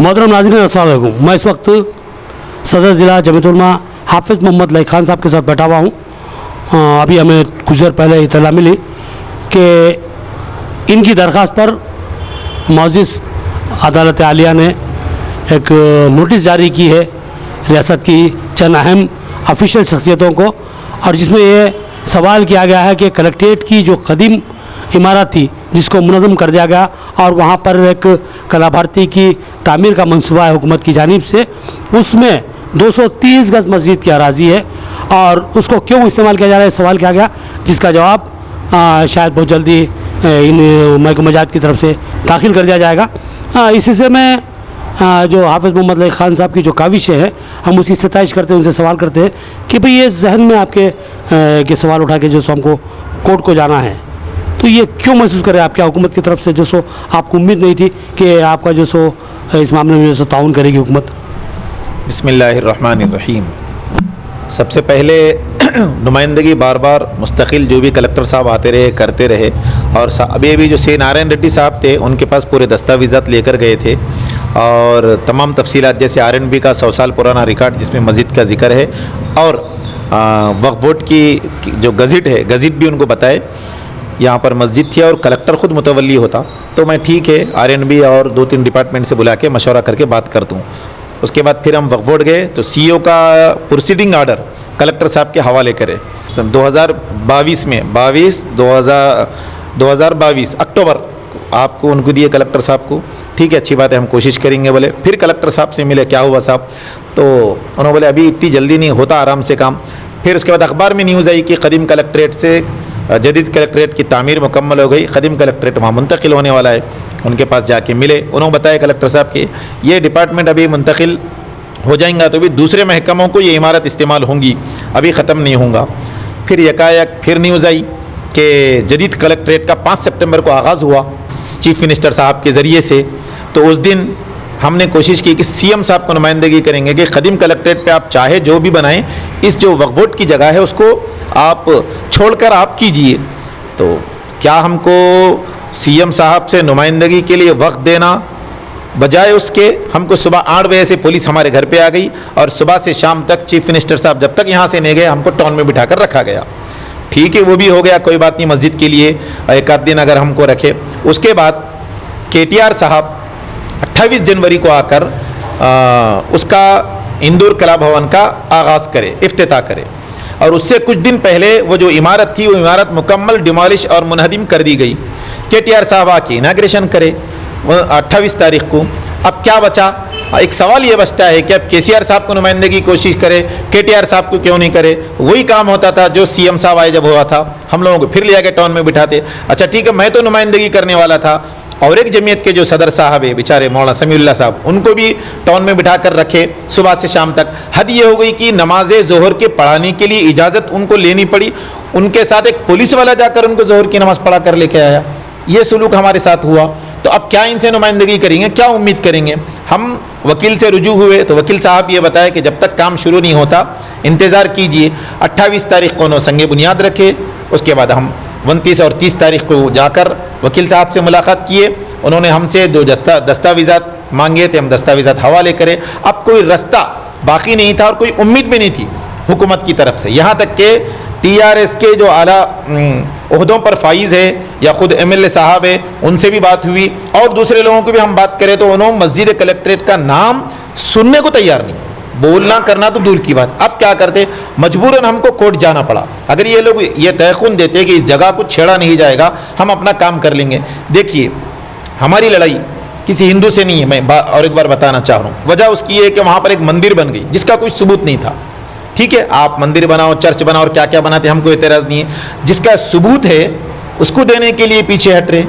मोहतरम नाज़रीन अस्सलाम वालेकुम। मैं इस वक्त सदर ज़िला जमीयत उलमा हाफिज़ मोहम्मद लई खान साहब के साथ बैठा हुआ हूँ। अभी हमें कुछ देर पहले इत्तला मिली कि इनकी दरख्वास्त पर मौजिज़ अदालत आलिया ने एक नोटिस जारी की है रियासत की चंद अहम ऑफिशियल शख्सियतों को, और जिसमें ये सवाल किया गया है कि कलेक्ट्रेट की जो कदीम इमारत थी जिसको मुनज़्ज़म कर दिया गया और वहाँ पर एक कला भारती की तामीर का मंसूबा है हुकूमत की जानिब से, उसमें 230 गज़ मस्जिद की अराज़ी है और उसको क्यों इस्तेमाल किया जा रहा है, सवाल किया गया, जिसका जवाब शायद बहुत जल्दी इन महकमा जात की तरफ से दाखिल कर दिया जाएगा। इस हिस्से में जो हाफिज़ मोहम्मद लई खान साहब की जो काविशें हैं, हम उसकी सताइश करते हैं, उनसे सवाल करते हैं कि भाई ये जहन में आपके के सवाल उठा के जो सो हमको कोर्ट को जाना है, तो ये क्यों महसूस करें आप क्या हुकूमत की तरफ से जो सो आपको उम्मीद नहीं थी कि आपका जो सो इस मामले में जो सो ताउन करेगी हुकूमत? बिस्मिल्लाहिर्रहमानिर्रहीम। सबसे पहले नुमाइंदगी बार बार मुस्तकिल जो भी कलेक्टर साहब आते रहे करते रहे, और अभी जो सी नारायण रेड्डी साहब थे उनके पास पूरे दस्तावेज़ात लेकर गए थे और तमाम तफसीलात जैसे RNB का 100 साल पुराना रिकॉर्ड जिसमें मस्जिद का जिक्र है और वक्फ बोर्ड की जो गज़िट है, गज़िट भी उनको बताए यहाँ पर मस्जिद थी और कलेक्टर ख़ुद मुतवल्ली होता, तो मैं ठीक है RNB और 2-3 डिपार्टमेंट से बुला के मशवरा करके बात कर दूँ। उसके बाद फिर हम वक्फ बोर्ड गए तो CEO का प्रोसीडिंग आर्डर कलेक्टर साहब के हवाले करे। 2022 में 2022 अक्टूबर आपको उनको दिए कलेक्टर साहब को। ठीक है, अच्छी बात है, हम कोशिश करेंगे। बोले फिर कलेक्टर साहब से मिले, क्या हुआ साहब? तो उन्होंने बोले अभी इतनी जल्दी नहीं होता, आराम से काम। फिर उसके बाद अखबार में न्यूज़ आई कि कदीम कलेक्ट्रेट से जदीद कलेक्ट्रेट की तामीर मुकम्मल हो गई, कदीम कलेक्ट्रेट वहाँ मुंतकिल होने वाला है। उनके पास जाके मिले, उन्होंने बताया कलेक्टर साहब कि ये डिपार्टमेंट अभी मुंतकिल हो जाएगा तो भी दूसरे महकमों को ये इमारत इस्तेमाल होंगी, अभी ख़त्म नहीं होगा। फिर यकायक फिर न्यूज़ आई कि जदीद कलेक्ट्रेट का 5 सितंबर को आगाज़ हुआ चीफ मिनिस्टर साहब के ज़रिए से। तो उस दिन हमने कोशिश की कि CM साहब को नुमाइंदगी करेंगे कि कदीम कलेक्ट्रेट पे आप चाहे जो भी बनाएं, इस जो वक्फ बोर्ड की जगह है उसको आप छोड़कर आप कीजिए। तो क्या हमको CM साहब से नुमाइंदगी के लिए वक्त देना, बजाय उसके हमको सुबह 8 बजे से पुलिस हमारे घर पे आ गई और सुबह से शाम तक चीफ मिनिस्टर साहब जब तक यहाँ से नहीं गए हमको टाउन में बिठा कर रखा गया। ठीक है, वो भी हो गया, कोई बात नहीं, मस्जिद के लिए एक आध दिन अगर हमको रखे। उसके बाद KTR साहब 28 जनवरी को आकर उसका इंदौर कला भवन का आगाज़ करे, इफ्तिताह करे, और उससे कुछ दिन पहले वो जो इमारत थी वो इमारत मुकम्मल डिमोलिश और मुनहदिम कर दी गई। KTR साहब आके इनाग्रेशन करे 28 तारीख को। अब क्या बचा? एक सवाल ये बचता है कि अब KCR साहब को नुमाइंदगी की कोशिश करे, KTR साहब को क्यों नहीं करे? वही काम होता था जो CM साहब आए जब हुआ था, हम लोगों को फिर लिया के टाउन में बिठाते। अच्छा ठीक है, मैं तो नुमाइंदगी करने वाला था और एक जमीयत के जो सदर साहब है बेचारे मौलाना समीउल्लाह साहब, उनको भी टाउन में बिठा कर रखे सुबह से शाम तक। हद ये हो गई कि नमाज ज़ोहर के पढ़ाने के लिए इजाज़त उनको लेनी पड़ी, उनके साथ एक पुलिस वाला जाकर उनको ज़ोहर की नमाज़ पढ़ा कर लेके आया। ये सुलूक हमारे साथ हुआ। तो अब क्या इनसे नुमाइंदगी करेंगे, क्या उम्मीद करेंगे? हम वकील से रुजू हुए तो वकील साहब ये बताया कि जब तक काम शुरू नहीं होता इंतज़ार कीजिए। 28 तारीख को उन्होंने संगे बुनियाद रखे। उसके बाद हम 29 और 30 तारीख को जाकर वकील साहब से मुलाकात किए। उन्होंने हमसे 2 दस्तावेज़ात मांगे थे, हम दस्तावेज़ात हवाले करें। अब कोई रास्ता बाकी नहीं था और कोई उम्मीद भी नहीं थी हुकूमत की तरफ से। यहाँ तक कि TRS के जो आला ओहदों पर फाइज है या ख़ुद MLA साहब है, उनसे भी बात हुई और दूसरे लोगों की भी हम बात करें तो उन्होंने मस्जिद कलेक्ट्रेट का नाम सुनने को तैयार नहीं, बोलना करना तो दूर की बात। अब क्या करते? मजबूरन हमको कोर्ट जाना पड़ा। अगर ये लोग ये तयक़ुन देते कि इस जगह को छेड़ा नहीं जाएगा, हम अपना काम कर लेंगे। देखिए, हमारी लड़ाई किसी हिंदू से नहीं है, मैं और एक बार बताना चाह रहा हूँ। वजह उसकी है कि वहाँ पर एक मंदिर बन गई जिसका कोई सबूत नहीं था। ठीक है, आप मंदिर बनाओ, चर्च बनाओ और क्या क्या बनाते, हमको एतराज़ नहीं है। जिसका सबूत है उसको देने के लिए पीछे हट रहे।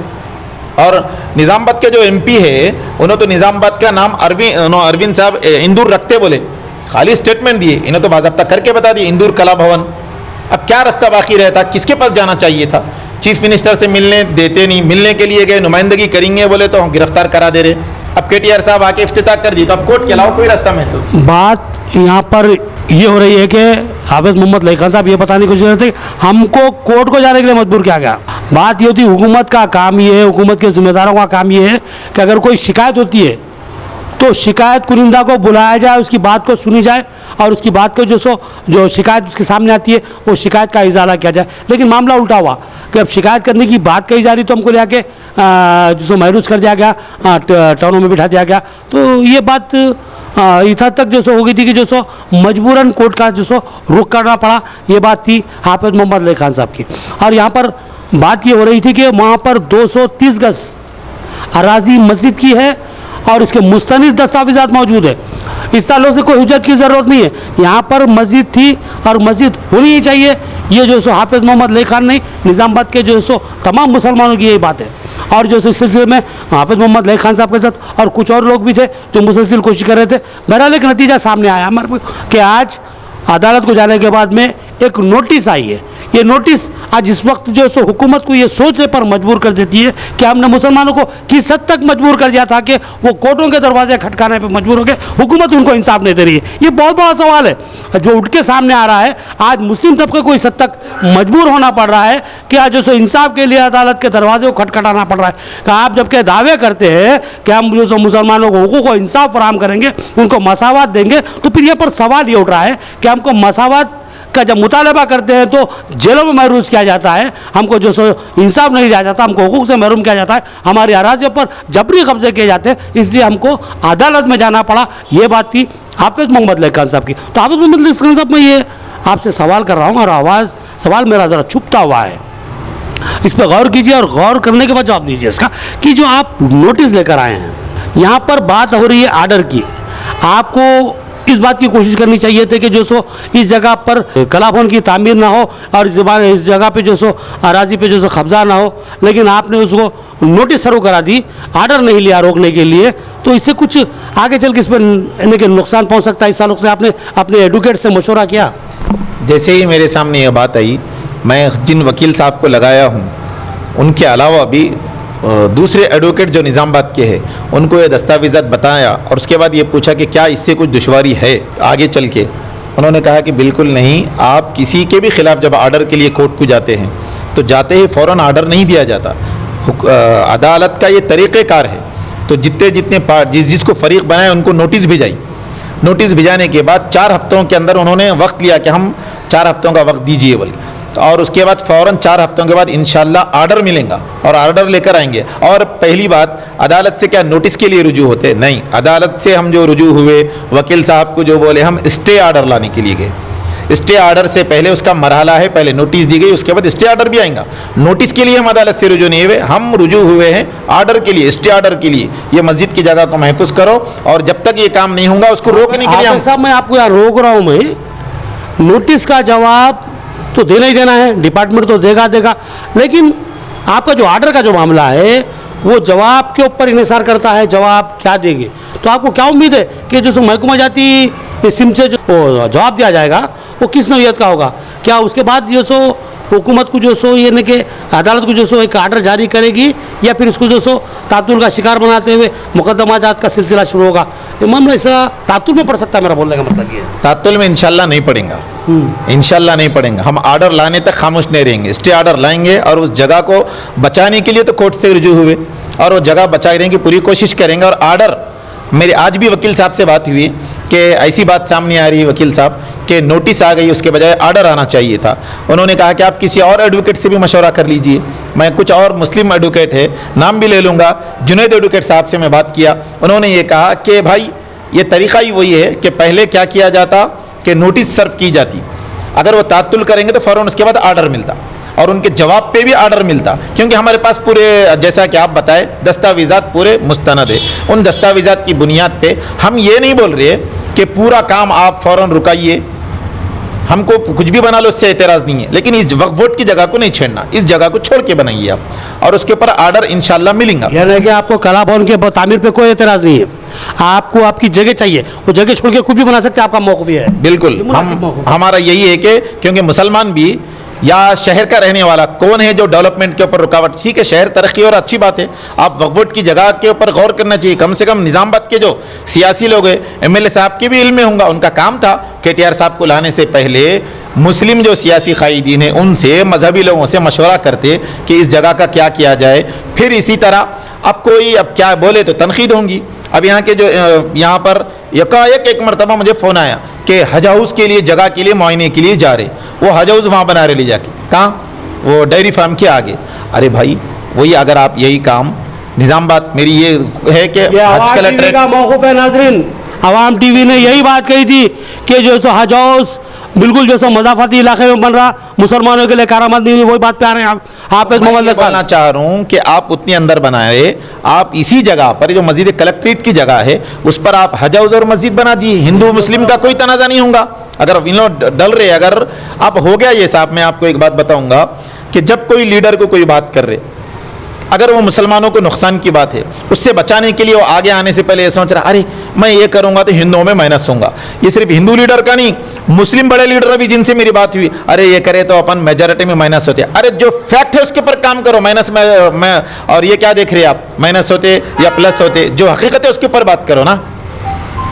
और निज़ामाबाद के जो MP है उन्होंने तो निज़ामाबाद का नाम अरविंद साहब इंदौर रखते बोले, खाली स्टेटमेंट दिए, इन्हें तो बाज़ाब्ता करके बता दिए इंदौर कला भवन। अब क्या रास्ता बाकी रहता? किसके पास जाना चाहिए था? चीफ मिनिस्टर से मिलने देते नहीं, मिलने के लिए गए, नुमाइंदगी करेंगे बोले तो हम गिरफ्तार करा दे रहे। अब KTR साहब आके इफ्तिताह कर दी, तो अब कोर्ट के अलावा कोई रास्ता महसूस। बात यहाँ पर ये हो रही है कि हाफिज़ मोहम्मद लई खान साहब ये बताने की कोशिश करते हैं हमको कोर्ट को जाने के लिए मजबूर किया गया। बात ये होती है, हुकूमत का काम ये है, हुकूमत के जिम्मेदारों का काम ये है कि अगर कोई शिकायत होती है तो शिकायत कुनिंदा को बुलाया जाए, उसकी बात को सुनी जाए और उसकी बात को जो शिकायत उसके सामने आती है वो शिकायत का इजाला किया जाए। लेकिन मामला उल्टा हुआ कि अब शिकायत करने की बात कही जा रही तो हमको ले आके जो महरूज कर दिया गया, टाउनों में बिठा दिया गया। तो ये बात इधर तक हो गई थी कि मजबूरन कोर्ट का रुख करना पड़ा। ये बात थी हाफिज मोहम्मद अली खान साहब की। और यहाँ पर बात ये हो रही थी कि वहाँ पर 230 गज अराजी मस्जिद की है और इसके मुस्तनिद दस्तावेजात मौजूद है। इस सालों से कोई हुज्जत की ज़रूरत नहीं है, यहाँ पर मस्जिद थी और मस्जिद होनी ही चाहिए। ये हाफिज मोहम्मद अली खान नहीं, निज़ामाबाद के तमाम मुसलमानों की यही बात है। और इस सिलसिले में हाफिज मोहम्मद अली खान साहब के साथ और कुछ और लोग भी थे जो मुसलसल कोशिश कर रहे थे। बहरहाल एक नतीजा सामने आया हमारे कि आज अदालत को जाने के बाद में एक नोटिस आई है। ये नोटिस आज इस वक्त हुकूमत को ये सोचने पर मजबूर कर देती है कि हमने मुसलमानों को किस हद तक मजबूर कर दिया था कि वो कोर्टों के दरवाजे खटकाने पर मजबूर हो गए। हुकूमत उनको इंसाफ नहीं दे रही है। ये बहुत बड़ा सवाल है जो उठ के सामने आ रहा है। आज मुस्लिम तबके को इस हद तक मजबूर होना पड़ रहा है कि आज इंसाफ के लिए अदालत के दरवाजे को खटखटाना पड़ रहा है। कि आप जबकि दावे करते हैं कि हम मुसलमानों को हुकूक और इंसाफ फराहम करेंगे, उनको मसावत देंगे, तो फिर यहाँ पर सवाल ये उठ रहा है कि हमको मसावत का जब मुतालबा करते हैं तो जेलों में महरूज किया जाता है, हमको इंसाफ नहीं दिया जाता, हमको हुकूक से महरूम किया जाता है, हमारी अराज़ियों पर जबरी कब्जे किए जाते हैं, इसलिए हमको अदालत में जाना पड़ा। ये बात थी हाफिज मोहम्मद अली खान साहब की। तो हाफिज मोहम्मद अली खान साहब, मैं ये आपसे सवाल कर रहा हूँ और सवाल मेरा ज़रा छुपता हुआ है, इस पर गौर कीजिए और गौर करने के बाद जवाब दीजिए इसका कि जो आप नोटिस लेकर आए हैं, यहाँ पर बात हो रही है आर्डर की। आपको इस बात की कोशिश करनी चाहिए थी कि इस जगह पर कला भवन की तामीर ना हो और इस जगह पे अराजी पे कब्जा ना हो, लेकिन आपने उसको नोटिस शुरू करा दी, आर्डर नहीं लिया रोकने के लिए। तो इससे कुछ आगे चल के इस पर नुकसान पहुंच सकता है। इस ताल्लुक से आपने अपने एडवोकेट से मशवरा किया? जैसे ही मेरे सामने यह बात आई, मैं जिन वकील साहब को लगाया हूँ उनके अलावा भी दूसरे एडवोकेट जो निज़ामाबाद के हैं उनको ये दस्तावेज़ात बताया और उसके बाद ये पूछा कि क्या इससे कुछ दुश्वारी है आगे चल के। उन्होंने कहा कि बिल्कुल नहीं, आप किसी के भी ख़िलाफ़ जब आर्डर के लिए कोर्ट को जाते हैं तो जाते ही फ़ौरन आर्डर नहीं दिया जाता। अदालत का ये तरीक़ेकार है। तो जितने जिसको फ़रीक बनाए उनको नोटिस भिजाई। नोटिस भिजाने के बाद 4 हफ्तों के अंदर उन्होंने वक्त लिया कि हम 4 हफ्तों का वक्त दीजिए बोल, और उसके बाद फ़ौरन 4 हफ्तों के बाद इंशाल्लाह आर्डर मिलेगा और आर्डर लेकर आएंगे। और पहली बात, अदालत से क्या नोटिस के लिए रुजू होते? नहीं, अदालत से हम जो रुजू हुए, वकील साहब को जो बोले, हम स्टे आर्डर लाने के लिए गए। स्टे आर्डर से पहले उसका मरहला है, पहले नोटिस दी गई, उसके बाद स्टे आर्डर भी आएगा। नोटिस के लिए हम अदालत से रुजू नहीं हुए, हम रुजू हुए हैं आर्डर के लिए, स्टे आर्डर के लिए। ये मस्जिद की जगह को महफूज करो और जब तक ये काम नहीं होगा उसको रोकने के लिए हम। साहब, मैं आपको यहाँ रोक रहा हूँ। मैं नोटिस का जवाब तो देना ही देना है, डिपार्टमेंट तो देगा, लेकिन आपका जो आर्डर का जो मामला है वो जवाब के ऊपर इन्हिसार करता है, जवाब क्या देंगे। तो आपको क्या उम्मीद है कि जो महकमा जाती सिम से जो जवाब दिया जाएगा वो किस नौयत का होगा? क्या उसके बाद हुकूमत को ये न कि अदालत को एक आर्डर जारी करेगी या फिर इसको तातुल का शिकार बनाते हुए मुकदमात का सिलसिला शुरू होगा? ये मामला ऐसा तातुल में पड़ सकता है। मेरा बोलने का मतलब ये है, तातुल में इंशाल्लाह नहीं पड़ेगा, इंशाल्लाह नहीं पड़ेगा। हम आर्डर लाने तक खामोश नहीं रहेंगे, स्टे आर्डर लाएंगे और उस जगह को बचाने के लिए तो कोर्ट से रुजू हुए और वो जगह बचाए रहेंगे, पूरी कोशिश करेंगे। और आर्डर, मेरी आज भी वकील साहब से बात हुई कि ऐसी बात सामने आ रही है वकील साहब कि नोटिस आ गई, उसके बजाय आर्डर आना चाहिए था। उन्होंने कहा कि आप किसी और एडवोकेट से भी मशवरा कर लीजिए। मैं कुछ और मुस्लिम एडवोकेट है, नाम भी ले लूँगा, जुनैद एडवोकेट साहब से मैं बात किया। उन्होंने ये कहा कि भाई ये तरीक़ा ही वही है कि पहले क्या किया जाता कि नोटिस सर्व की जाती, अगर वो तातुल करेंगे तो फ़ौरन उसके बाद आर्डर मिलता और उनके जवाब पे भी आर्डर मिलता, क्योंकि हमारे पास पूरे, जैसा कि आप बताए, दस्तावेज़ात पूरे मुस्तनद है। उन दस्तावेज़ात की बुनियाद पे हम ये नहीं बोल रहे कि पूरा काम आप फ़ौरन रुकाइए, हमको कुछ भी बना लो, उससे एतराज़ नहीं है, लेकिन इस वक्फ बोर्ड की जगह को नहीं छेड़ना, इस जगह को छोड़ के बनाइए आप और उसके ऊपर आर्डर इंशाल्लाह मिलेगा। यानी कि आपको कला भवन के तामीर पे कोई एतराज़ नहीं है, आपको आपकी जगह चाहिए, वो जगह छोड़ के कुछ भी बना सकते हैं, आपका मौक़िफ़ है। बिल्कुल, हमारा यही है कि क्योंकि मुसलमान भी या शहर का रहने वाला कौन है जो डेवलपमेंट के ऊपर रुकावट, ठीक है शहर तरक्की और अच्छी बात है, आप वक्फ बोर्ड की जगह के ऊपर गौर करना चाहिए। कम से कम निज़ामाबाद के जो सियासी लोग हैं, एमएलए साहब के भी इल्म में होगा, उनका काम था केटीआर साहब को लाने से पहले मुस्लिम जो सियासी कायदीन हैं उनसे, मजहबी लोगों से मशवरा करते कि इस जगह का क्या किया जाए। फिर इसी तरह अब कोई अब क्या बोले तो तनकीद होंगी, अब यहाँ के जो यहाँ पर यकायक एक मरतबा मुझे फ़ोन आया कि हज हाउस के लिए जगह के लिए मुआयने के लिए जा रहे, वो हज हाउस वहाँ बना रहे ले जाके, कहाँ, वो डेयरी फार्म के आगे। अरे भाई वही अगर आप यही काम निज़ामाबाद, मेरी ये है कि हज कलेक्ट्रेट का मौक़िफ़ है नाज़रीन, अवाम टीवी ने यही बात कही थी कि जो सो हज हाउस बिल्कुल जो सो मज़ाफ़ती इलाके में बन रहा, मुसलमानों के लिए कारामद नहीं हुई, वही बात पे आ रहे हैं आप। हाफिज़ मोहम्मद खान बोलना चाह रहा हूँ कि आप उतनी अंदर बनाए, आप इसी जगह पर जो मस्जिद कलेक्ट्रेट की जगह है उस पर आप हज हाउस और मस्जिद बना दिए, हिंदू मुस्लिम का कोई तनाज़ा नहीं होगा। अगर इन लोग डल रहे, अगर आप हो गया ये साहब, मैं आपको एक बात बताऊंगा कि जब कोई लीडर को कोई बात कर रहे, अगर वो मुसलमानों को नुकसान की बात है, उससे बचाने के लिए वो आगे आने से पहले ये सोच रहा, अरे मैं ये करूंगा तो हिंदुओं में माइनस होगा। ये सिर्फ हिंदू लीडर का नहीं, मुस्लिम बड़े लीडर भी जिनसे मेरी बात हुई, अरे ये करे तो अपन मेजॉरिटी में माइनस होते, अरे जो फैक्ट है उसके ऊपर काम करो, माइनस में और ये क्या देख रहे हैं आप, माइनस होते या प्लस होते, जो हकीकत है उसके ऊपर बात करो ना।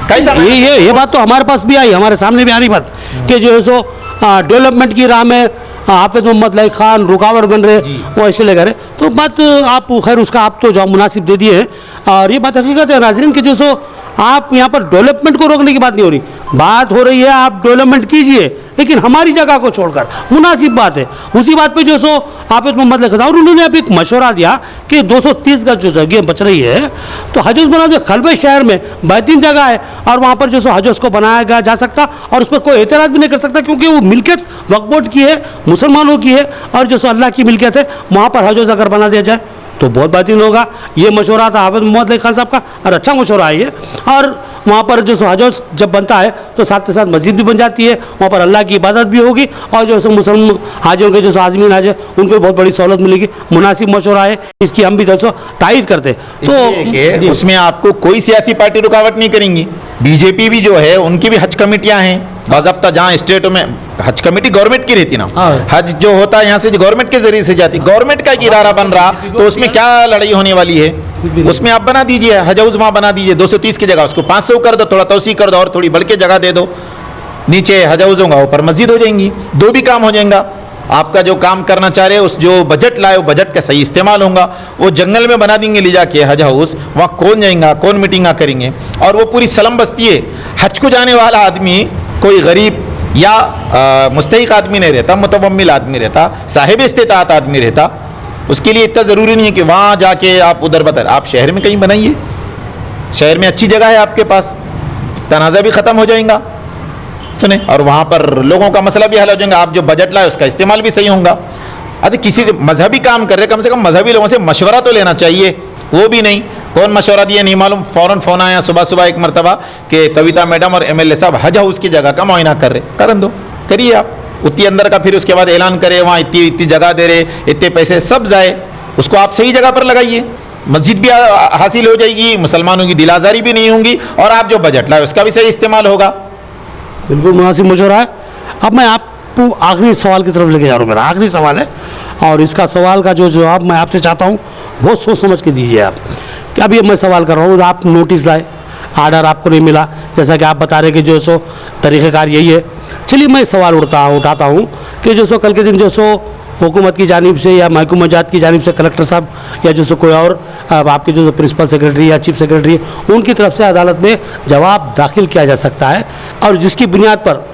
कैसा ये बात तो हमारे पास भी आई, हमारे सामने भी आ रही बात कि जो है सो डेवलपमेंट की राह में हाफिज़ मोहम्मद लई खान रुकावट बन रहे, वो ऐसे ले गए। तो बात आप खैर उसका आप तो जवाब मुनासिब दे दिए हैं, और ये बात हकीकत है नाज़रीन कि जो सो आप यहाँ पर डेवलपमेंट को रोकने की बात नहीं हो रही, बात हो रही है आप डेवलपमेंट कीजिए लेकिन हमारी जगह को छोड़कर, मुनासिब बात है। उसी बात पे जो सो हाफिज़ मोहम्मद लई खान और उन्होंने अभी एक मशवरा दिया कि 230 गज जो जगह बच रही है तो हज हाउस बना दो, खलबे शहर में बेहतरीन जगह है और वहाँ पर जो सो हज हाउस को बनाया जा सकता और उस पर कोई एतराज़ भी नहीं कर सकता, क्योंकि वो मिल्कियत वक्फ बोर्ड की है, मुसलमानों की है और जो सो अल्लाह की मिल्कियत है। वहाँ पर हज हाउस अगर बना दिया जाए तो बहुत बेहतरीन होगा। ये मशवरा था हाफिज़ मोहम्मद लई खान साहब का और अच्छा मशवरा है ये। और वहाँ पर जो सो हज हाउस जब बनता है तो साथ के साथ मस्जिद भी बन जाती है, वहाँ पर अल्लाह की इबादत भी होगी और जो सो मुसलमान हाजियों के जो आज़मीन हाज है उनको बहुत बड़ी सहूलत मिलेगी। मुनासिब मशवरा है, इसकी हम भी जो सो तायद करते। तो उसमें आपको कोई सियासी पार्टी रुकावट नहीं करेंगी। बीजेपी भी जो है उनकी भी हज कमेटियाँ हैं बाज़ाब्ता, जहाँ स्टेटों में हज कमेटी गवर्नमेंट की रहती ना, हज जो होता है यहाँ से गवर्नमेंट के जरिए से जाती, गवर्नमेंट का एक इदारा बन रहा तो उसमें क्या लड़ाई होने वाली है। उसमें आप बना दीजिए हज हाउस, वहाँ बना दीजिए 230 की जगह उसको 500 कर दो, थोड़ा तोसी कर दो और थोड़ी बढ़ के जगह दे दो, नीचे हज हाउस होगा ऊपर मस्जिद हो जाएंगी, दो भी काम हो जाएगा। आपका जो काम करना चाह रहे उस जो बजट लाए वो बजट का सही इस्तेमाल होगा। वो जंगल में बना देंगे ले जाके हज हाउस, वहाँ कौन जाएगा, कौन मीटिंगा करेंगे, और वो पूरी सलम बस्ती है। हज को जाने वाला आदमी कोई गरीब या मुस्तहिक आदमी नहीं रहता, मुतवम्मिल आदमी रहता, साहिब इस्तिताअत आदमी रहता। उसके लिए इतना ज़रूरी नहीं है कि वहाँ जाके आप उधर बदर, आप शहर में कहीं बनाइए, शहर में अच्छी जगह है आपके पास, तनाज़ा भी ख़त्म हो जाएगा सुने, और वहाँ पर लोगों का मसला भी हल हो जाएगा। आप जो बजट लाए उसका इस्तेमाल भी सही होगा। अरे किसी मजहबी काम कर रहे, कम से कम मजहबी लोगों से मशवरा तो लेना चाहिए, वो भी नहीं। कौन मशवरा दिया नहीं मालूम, फ़ौरन फ़ोन आया सुबह सुबह एक मरतबा कि कविता मैडम और MLA साहब हज हाउस की जगह का मुआयना कर रहे, करन दो, करिए आप उतनी अंदर का, फिर उसके बाद ऐलान करे वहाँ इतनी इतनी जगह दे रहे, इतने पैसे सब जाए, उसको आप सही जगह पर लगाइए, मस्जिद भी हासिल हो जाएगी, मुसलमानों की दिल आज़ारी भी नहीं होंगी और आप जो बजट लाए उसका भी सही इस्तेमाल होगा। बिल्कुल मुनासिब मशवरा है। अब मैं आपको आखिरी सवाल की तरफ लेके जा रहा हूँ, मेरा आखिरी सवाल है और इसका सवाल का जो जवाब मैं आपसे चाहता हूँ बहुत सोच समझ के दीजिए आप। कि अभी मैं सवाल कर रहा हूँ, आप नोटिस लाए, आर्डर आपको नहीं मिला, जैसा कि आप बता रहे कि जो सो तरीक़ेकार यही है। चलिए मैं सवाल उठाता हूँ कि जो सो कल के दिन जो सो हुकूमत की जानिब से या महकूमा जात की जानिब से कलेक्टर साहब या जो सो कोई और आपके जो प्रिंसिपल सेक्रेटरी या चीफ सेक्रेटरी उनकी तरफ से अदालत में जवाब दाखिल किया जा सकता है और जिसकी बुनियाद पर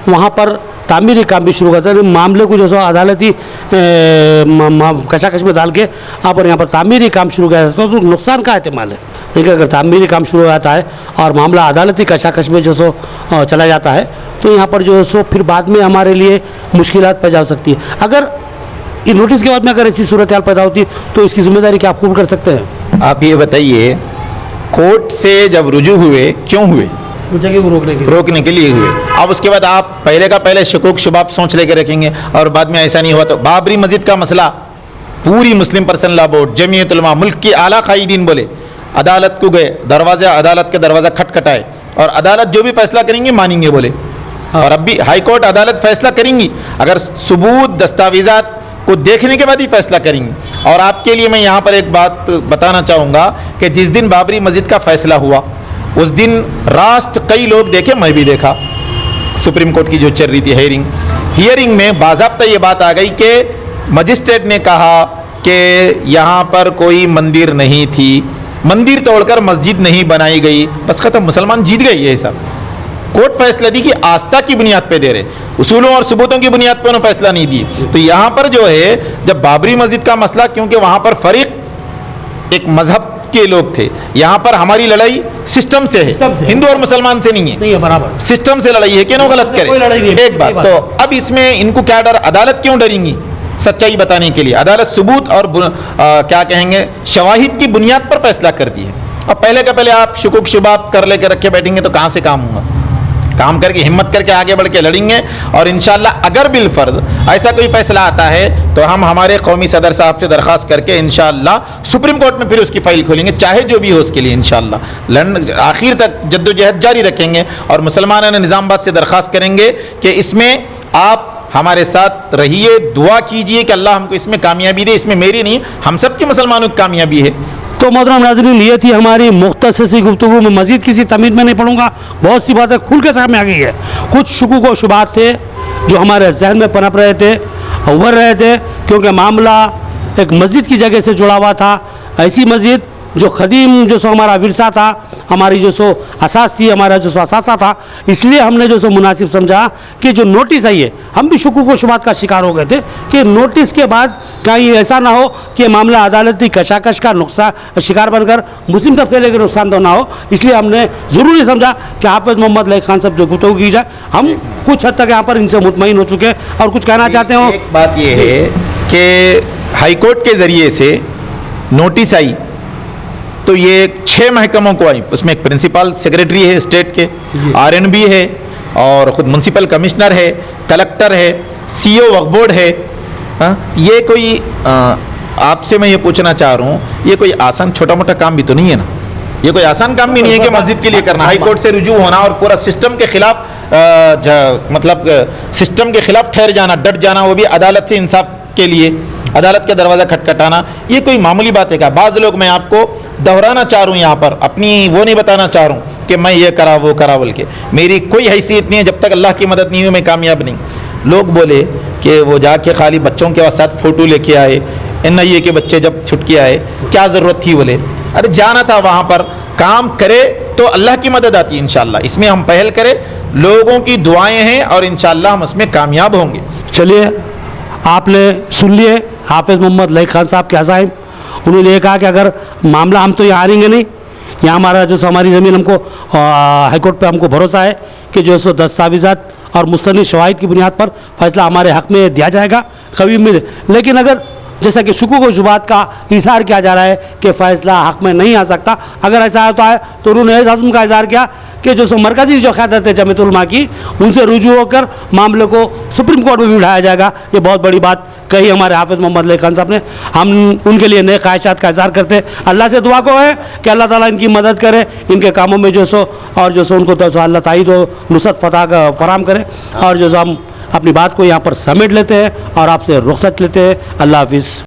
वहाँ पर तामीरी काम भी शुरू करता है। मामले को जो सो अदालती कशाकश में डाल के आप और यहाँ पर तामीरी काम शुरू किया जाता है तो नुकसान का एहतमाल है। लेकिन अगर तामीरी काम शुरू हो जाता है और मामला अदालती कशाकश में जो सो चला जाता है तो यहाँ पर जो है सो फिर बाद में हमारे लिए मुश्किलात पैदा हो सकती है। अगर ये नोटिस के बाद में अगर ऐसी सूरत हाल पैदा होती है तो इसकी जिम्मेदारी क्या आप कबूल कर सकते हैं? आप ये बताइए, कोर्ट से जब रुजू हुए क्यों हुए? जगह को रोकने के लिए हुए। अब उसके बाद आप पहले का पहले शकूक शुबाब सोच लेके रखेंगे और बाद में ऐसा नहीं हुआ तो बाबरी मस्जिद का मसला पूरी मुस्लिम personal law board, Jamiat Ulama, मुल्क के आला कायदीन बोले, अदालत को गए, अदालत के दरवाज़ा खटखटाए और अदालत जो भी फैसला करेंगे मानेंगे बोले। और अब भी हाई कोर्ट अदालत फैसला करेंगी अगर सबूत दस्तावेजात को देखने के बाद ही फैसला करेंगी। और आपके लिए मैं यहाँ पर एक बात बताना चाहूँगा कि जिस दिन बाबरी मस्जिद का फैसला हुआ उस दिन रास्त कई लोग देखे, मैं भी देखा, सुप्रीम कोर्ट की जो चल रही थी हियरिंग में बाज़ाब्ता ये बात आ गई कि मजिस्ट्रेट ने कहा कि यहाँ पर कोई मंदिर नहीं थी, मंदिर तोड़कर मस्जिद नहीं बनाई गई, बस खत्म, मुसलमान जीत गए। ये सब कोर्ट फैसला दी कि आस्था की बुनियाद पे दे रहे, उसूलों और सबूतों की बुनियाद पे उन्होंने फैसला नहीं दी। तो यहाँ पर जो है जब बाबरी मस्जिद का मसला, क्योंकि वहाँ पर फरीक एक मजहब के लोग थे, यहाँ पर हमारी लड़ाई सिस्टम से है, हिंदू और मुसलमान से नहीं है, बराबर सिस्टम से लड़ाई है। क्यों गलत कोई लड़ाई नहीं करे है। एक बात। तो अब इसमें इनको क्या डर, अदालत क्यों डरेंगी सच्चाई बताने के लिए? अदालत सबूत और क्या कहेंगे शवाहिद की बुनियाद पर फैसला करती है। अब पहले का पहले आप शुकुक शुबात कर लेकर रखे बैठेंगे तो कहाँ से काम होगा? काम करके हिम्मत करके आगे बढ़ के लड़ेंगे और इंशाल्लाह अगर बिलफर्ज ऐसा कोई फैसला आता है तो हम हमारे कौमी सदर साहब से दरख्वास्त करके इंशाल्लाह सुप्रीम कोर्ट में फिर उसकी फाइल खोलेंगे, चाहे जो भी हो उसके लिए इंशाल्लाह आखिर तक जद्दोजहद जारी रखेंगे। और मुसलमानों ने निज़ामाबाद से दरख्वास्त करेंगे कि इसमें आप हमारे साथ रहिए, दुआ कीजिए कि अल्लाह हमको इसमें कामयाबी दे। इसमें मेरी नहीं, हम सब के मुसलमानों की कामयाबी है। तो मोहतरम नाज़रीन, ये थी हमारी मुख्तसर सी गुफ्तगू। में मज़ीद किसी तमीज़ में नहीं पढ़ूंगा, बहुत सी बातें खुल के सामने आ गई है। कुछ शुकूक व शुबात थे जो हमारे जहन में पनप रहे थे, उभर रहे थे, क्योंकि मामला एक मस्जिद की जगह से जुड़ा हुआ था। ऐसी मस्जिद जो कदीम जो सो हमारा विरसा था, हमारी जो सो असास थी, हमारा जो सो असासा था, इसलिए हमने जो सो मुनासिब समझा कि जो नोटिस आई है, हम भी शुकूक व शुबात का शिकार हो गए थे कि नोटिस के बाद कहीं ऐसा ना हो कि मामला अदालती कशाकश का नुकसान शिकार बनकर मुस्लिम तबके के नुकसान तो ना हो। इसलिए हमने ज़रूरी समझा कि हाफिज़ मोहम्मद लईक खान साहब जो गुफ्तगू की जाए। हम कुछ हद तक यहाँ पर इनसे मुतमईन हो चुके हैं और कुछ कहना चाहते हो। एक बात ये है कि हाईकोर्ट के ज़रिए से नोटिस आई तो ये 6 महकमों को आई, उसमें एक प्रिंसिपल सेक्रेटरी है स्टेट के, RNB है और ख़ुद म्यूनसिपल कमिश्नर है, कलेक्टर है, CO वक्फ बोर्ड है। ये कोई आपसे मैं ये पूछना चाह रहा हूँ, ये कोई आसान छोटा मोटा काम भी तो नहीं है ना? ये कोई आसान काम भी नहीं है कि मस्जिद के लिए करना, हाई कोर्ट से रुजू होना और पूरा सिस्टम के खिलाफ मतलब सिस्टम के खिलाफ ठहर जाना, डट जाना, वो भी अदालत से इंसाफ के लिए अदालत का दरवाज़ा खटखटाना, ये कोई मामूली बात है क्या? बाज़ लोग, मैं आपको दोहराना चाह रहा हूँ यहाँ पर, अपनी वो नहीं बताना चाह रहा हूँ कि मैं ये करा वो करा बोल के, मेरी कोई हैसियत नहीं है, जब तक अल्लाह की मदद नहीं हुई मैं कामयाब नहीं। लोग बोले कि वो जाके खाली बच्चों के साथ फ़ोटो लेके आए, NIA के बच्चे जब छुट के आए, क्या ज़रूरत थी? बोले अरे जाना था वहाँ पर, काम करे तो अल्लाह की मदद आती है इंशाल्लाह। इसमें हम पहल करें, लोगों की दुआएं हैं और इंशाल्लाह हम उसमें कामयाब होंगे। चलिए, आपने सुन लिए हाफिज़ मोहम्मद लईक खान साहब के अज़ाइम। उन्होंने ये कहा कि अगर मामला हम तो यहाँ हारेंगे नहीं, यहाँ हमारा जो हमारी ज़मीन हमको हाईकोर्ट पे हमको भरोसा है कि जो सो दस्तावेज़ात और मुस्तनिद शवाहिद की बुनियाद पर फैसला हमारे हक़ में दिया जाएगा कभी में। लेकिन अगर जैसा कि शुकूक व शुबात का इज़हार किया जा रहा है कि फ़ैसला हक़ में नहीं आ सकता, अगर ऐसा होता है तो उन्होंने इस अज़्म का इज़हार किया कि जो सो मरकज़ी जो क़यादत है जमीयत उलमा की, उनसे रुजू होकर मामले को सुप्रीम कोर्ट में भी उठाया जाएगा। ये बहुत बड़ी बात कही हमारे हाफिज़ मोहम्मद लईक खान साहब ने। हम उनके लिए नए ख्वाहिशात का इज़हार करते हैं। अल्लाह से दुआ को है कि अल्लाह ताला इनकी मदद करे, इनके कामों में जो सो और जो सो उनको तो अल्लाह ताईद व नुसरत फ़तह का फराम करे। और जो सो हम अपनी बात को यहाँ पर समेट लेते हैं और आपसे रुख़सत लेते हैं। अल्लाह हाफिज़।